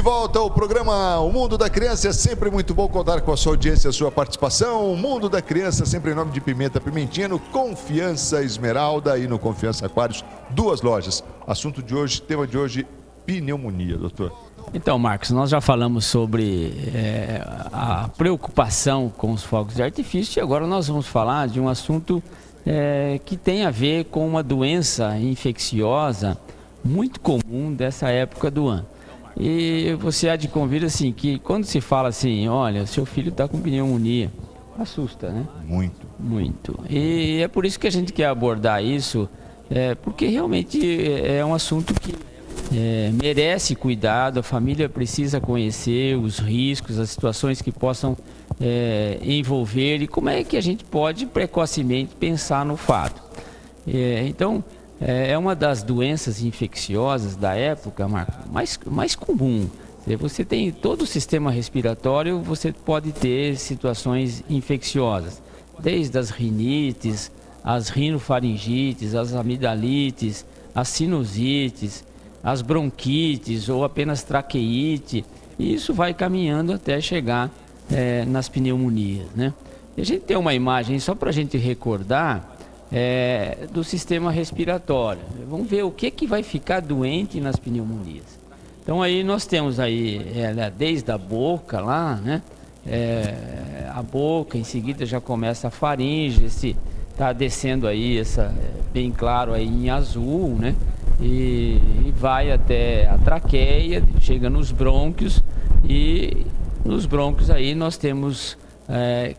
volta ao programa O Mundo da Criança. É sempre muito bom contar com a sua audiência, a sua participação. O Mundo da Criança, sempre em nome de Pimenta Pimentinha, no Confiança Esmeralda e no Confiança Aquários, 2 lojas. Assunto de hoje, tema de hoje, pneumonia, doutor. Então, Marcos, nós já falamos sobre a preocupação com os fogos de artifício e agora nós vamos falar de um assunto que tem a ver com uma doença infecciosa muito comum dessa época do ano. E você há de convir assim, que quando se fala assim, olha, seu filho está com pneumonia, assusta, né? Muito. Muito. E é por isso que a gente quer abordar isso, porque realmente é um assunto que merece cuidado, a família precisa conhecer os riscos, as situações que possam envolver e como é que a gente pode precocemente pensar no fato. Então, é uma das doenças infecciosas da época, Marco, mais comum. Você tem todo o sistema respiratório, você pode ter situações infecciosas, desde as rinites, as rinofaringites, as amidalites, as sinusites, as bronquites ou apenas traqueite, e isso vai caminhando até chegar nas pneumonias, né? E a gente tem uma imagem, só para a gente recordar, do sistema respiratório. Vamos ver o que vai ficar doente nas pneumonias. Então aí nós temos aí, desde a boca lá, né? A boca, em seguida já começa a faringe, está descendo aí, bem claro aí em azul, né? E vai até a traqueia, chega nos brônquios, e nos brônquios aí nós temos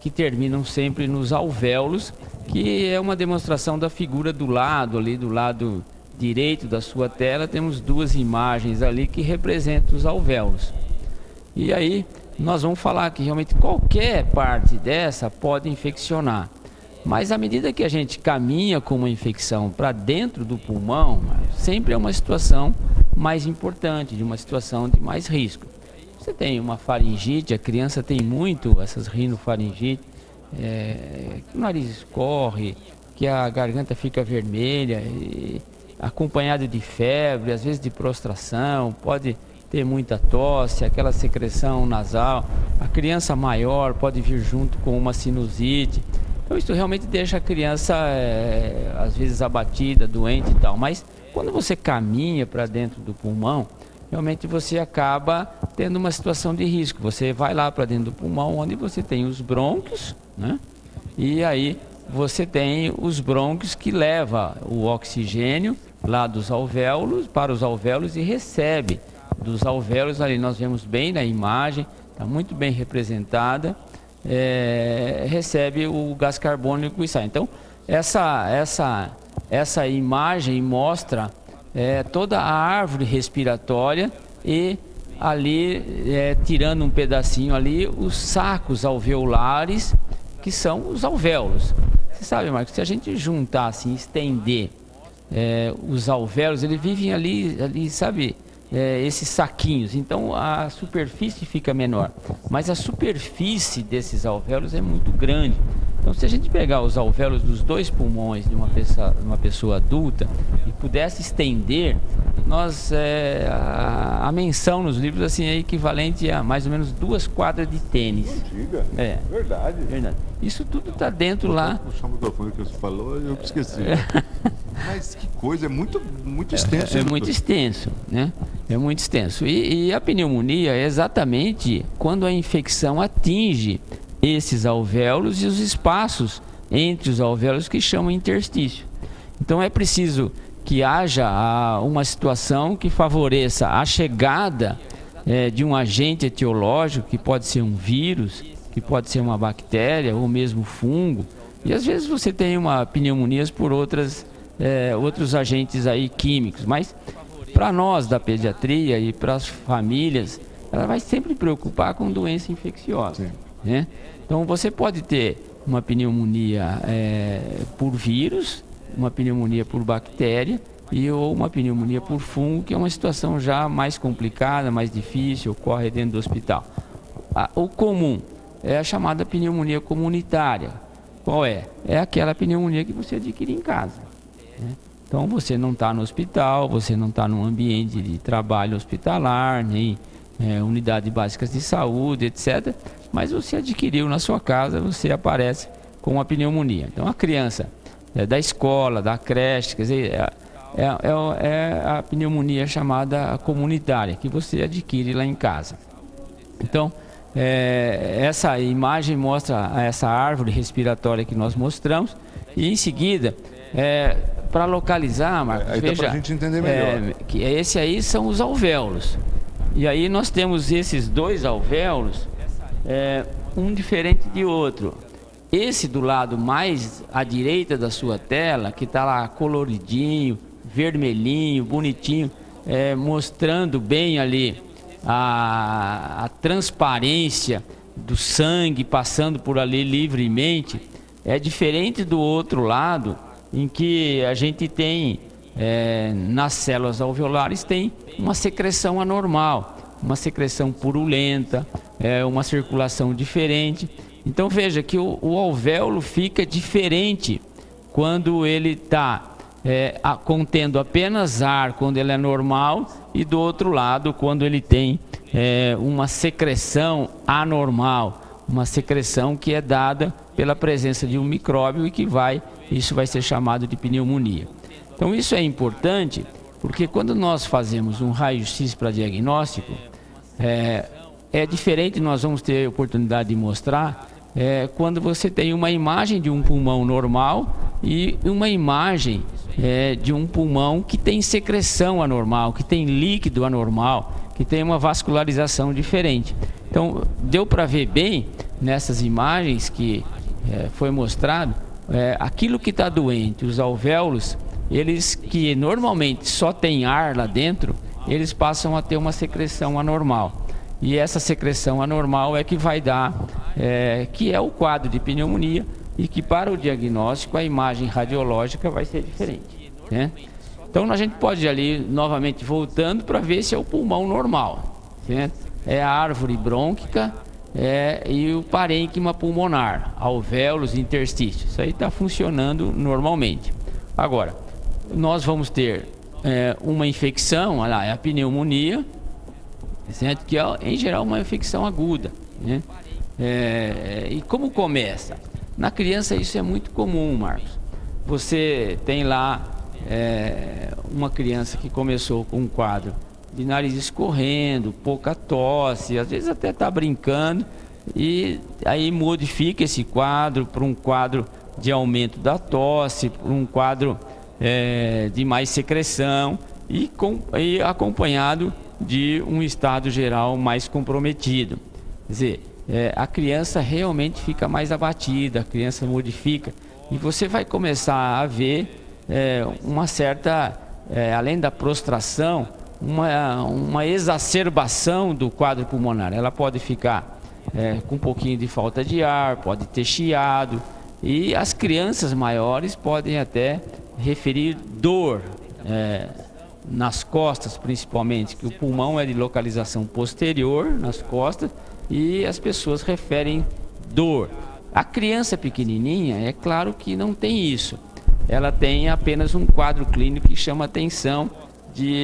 que terminam sempre nos alvéolos, que é uma demonstração da figura do lado direito da sua tela. Temos 2 imagens ali que representam os alvéolos. E aí nós vamos falar que realmente qualquer parte dessa pode infeccionar. Mas à medida que a gente caminha com uma infecção para dentro do pulmão, sempre é uma situação mais importante, de uma situação de mais risco. Você tem uma faringite, a criança tem muito essas rinofaringites, que o nariz escorre, que a garganta fica vermelha, acompanhado de febre, às vezes de prostração, pode ter muita tosse, aquela secreção nasal. A criança maior pode vir junto com uma sinusite. Então isso realmente deixa a criança, às vezes, abatida, doente e tal. Mas quando você caminha para dentro do pulmão, realmente você acaba tendo uma situação de risco. Você vai lá para dentro do pulmão, onde você tem os brônquios, né? E aí você tem os brônquios que leva o oxigênio lá dos alvéolos para os alvéolos e recebe dos alvéolos. Ali nós vemos bem na imagem, está muito bem representada. Recebe o gás carbônico e sai. Então essa imagem mostra toda a árvore respiratória e ali tirando um pedacinho ali os sacos alveolares, que são os alvéolos. Você sabe, Marcos, se a gente juntar assim, estender os alvéolos, eles vivem ali, sabe, esses saquinhos. Então a superfície fica menor, mas a superfície desses alvéolos é muito grande. Então, se a gente pegar os alvéolos dos 2 pulmões de uma pessoa adulta e pudesse estender, a menção nos livros assim é equivalente a mais ou menos 2 quadras de tênis. Antiga? Verdade. Isso tudo está dentro lá. Vou puxar o microfone que você falou, eu esqueci. Mas que coisa, é muito extenso. É muito extenso, né? É muito extenso. E a pneumonia é exatamente quando a infecção atinge esses alvéolos e os espaços entre os alvéolos, que chamam interstício. Então é preciso que haja uma situação que favoreça a chegada de um agente etiológico, que pode ser um vírus, que pode ser uma bactéria ou mesmo fungo. E às vezes você tem uma pneumonia por outros agentes aí químicos. Mas para nós da pediatria e para as famílias, ela vai sempre preocupar com doença infecciosa. Né? Então você pode ter uma pneumonia por vírus, uma pneumonia por bactéria ou uma pneumonia por fungo, que é uma situação já mais complicada, mais difícil, ocorre dentro do hospital. O comum é a chamada pneumonia comunitária. Qual é? É aquela pneumonia que você adquire em casa, né? Então você não está no hospital, você não está num ambiente de trabalho hospitalar, nem unidades básicas de saúde, etc. Mas você adquiriu na sua casa, você aparece com uma pneumonia. Então a criança da escola, da creche, quer dizer, é a pneumonia chamada comunitária, que você adquire lá em casa. Então, essa imagem mostra essa árvore respiratória que nós mostramos, e em seguida, para localizar, Marcos, aí veja, para a gente entender melhor. Que esse aí são os alvéolos. E aí nós temos esses dois alvéolos, um diferente de outro. Esse do lado mais à direita da sua tela, que está lá coloridinho, vermelhinho, bonitinho, mostrando bem ali a transparência do sangue passando por ali livremente, é diferente do outro lado, em que a gente tem, nas células alveolares, tem uma secreção anormal, uma secreção purulenta, uma circulação diferente. Então veja que o alvéolo fica diferente quando ele está contendo apenas ar, quando ele é normal, e do outro lado quando ele tem uma secreção anormal, uma secreção que é dada pela presença de um micróbio e que isso vai ser chamado de pneumonia. Então isso é importante, porque quando nós fazemos um raio-x para diagnóstico, é diferente, nós vamos ter a oportunidade de mostrar, quando você tem uma imagem de um pulmão normal e uma imagem de um pulmão que tem secreção anormal, que tem líquido anormal, que tem uma vascularização diferente. Então, deu para ver bem nessas imagens que foi mostrado, aquilo que está doente, os alvéolos, eles que normalmente só tem ar lá dentro, eles passam a ter uma secreção anormal. E essa secreção anormal é que vai dar, que é o quadro de pneumonia, e que para o diagnóstico a imagem radiológica vai ser diferente, né? Então a gente pode ir ali novamente voltando para ver se é o pulmão normal, certo? É a árvore brônquica e o parênquima pulmonar, alvéolos, interstícios. Isso aí está funcionando normalmente. Agora, nós vamos ter uma infecção, olha lá, é a pneumonia, certo? Que é em geral uma infecção aguda, né? E como começa? Na criança isso é muito comum, Marcos. Você tem lá uma criança que começou com um quadro de nariz escorrendo, pouca tosse, às vezes até está brincando, e aí modifica esse quadro para um quadro de aumento da tosse, para um quadro de mais secreção e acompanhado de um estado geral mais comprometido. Quer dizer, a criança realmente fica mais abatida, a criança modifica, e você vai começar a ver uma certa, além da prostração, uma exacerbação do quadro pulmonar. Ela pode ficar com um pouquinho de falta de ar, pode ter chiado, e as crianças maiores podem até referir dor nas costas, principalmente, que o pulmão é de localização posterior, nas costas, e as pessoas referem dor. A criança pequenininha, é claro que não tem isso. Ela tem apenas um quadro clínico que chama atenção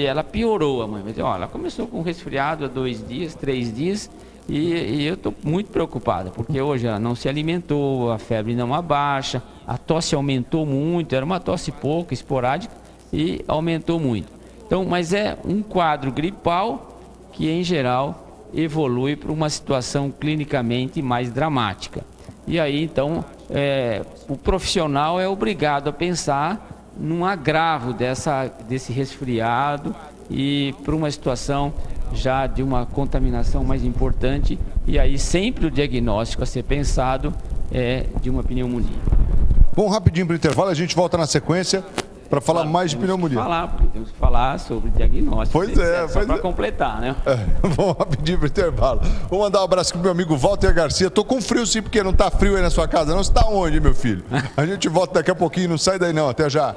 ela piorou, a mãe. Mas, ela começou com resfriado há 2 dias, 3 dias, e eu estou muito preocupada, porque hoje ela não se alimentou, a febre não abaixa, a tosse aumentou muito, era uma tosse pouca, esporádica, e aumentou muito. Então, mas é um quadro gripal que, em geral, evolui para uma situação clinicamente mais dramática. E aí, então, o profissional é obrigado a pensar num agravo desse resfriado e para uma situação já de uma contaminação mais importante, e aí sempre o diagnóstico a ser pensado é de uma pneumonia. Bom, rapidinho para o intervalo, a gente volta na sequência para falar mais de pneumonia. Temos que falar sobre diagnóstico. Pois é. Só para completar, né? Vamos rapidinho pro intervalo. Vou mandar um abraço pro meu amigo Walter Garcia. Tô com frio sim, porque não tá frio aí na sua casa, não. Você tá onde, meu filho? A gente volta daqui a pouquinho, não sai daí não. Até já.